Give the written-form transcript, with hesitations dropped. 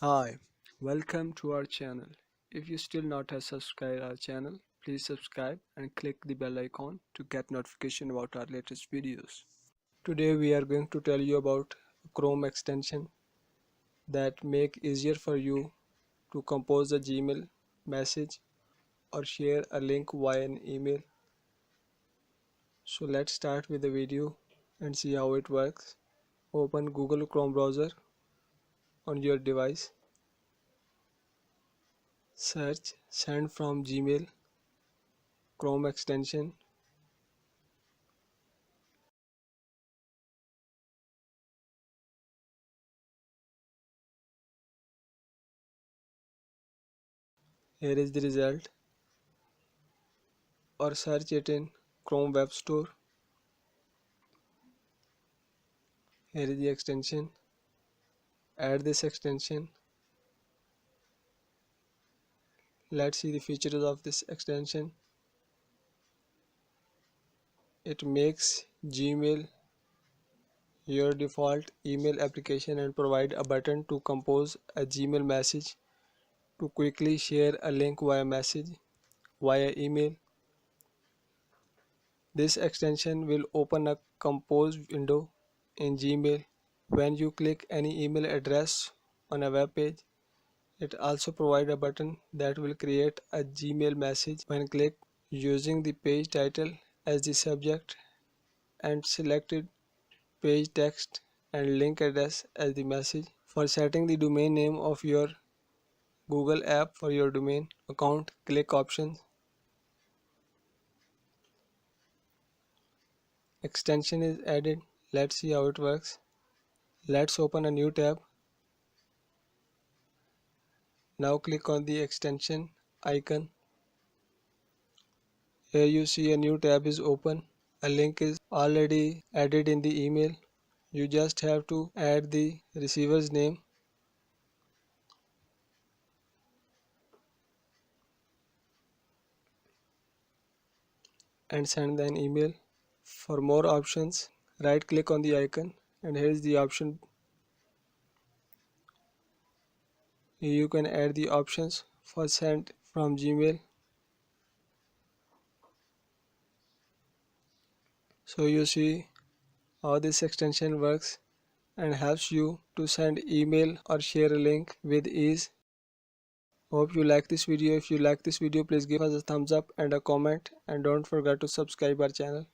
Hi, welcome to our channel. If you still not have subscribed our channel, please subscribe and click the bell icon to get notification about our latest videos. Today we are going to tell you about a Chrome extension that make easier for you to compose a Gmail message or share a link via an email. So let's start with the video and see how it works. Open Google Chrome browser on your device. Search send from Gmail Chrome extension. Here is the result, or search it in Chrome Web Store. Here is the extension. Add this extension. Let's see the features of this extension. It makes Gmail your default email application and provide a button to compose a Gmail message to quickly share a link via email. This extension will open a compose window in Gmail when you click any email address on a web page. It also provides a button that will create a Gmail message when clicked, using the page title as the subject and selected page text and link address as the message. For setting the domain name of your Google app for your domain account, click Options. Extension is added. Let's see how it works. Let's open a new tab. Now click on the extension icon. Here you see a new tab is open. A link is already added in the email. You just have to add the receiver's name and send an email. For more options, right click on the icon and here is the option. Here you can add the options for send from Gmail. So you see how this extension works and helps you to send email or share a link with ease. Hope you like this video. If you like this video, please give us a thumbs up and a comment, and don't forget to subscribe our channel.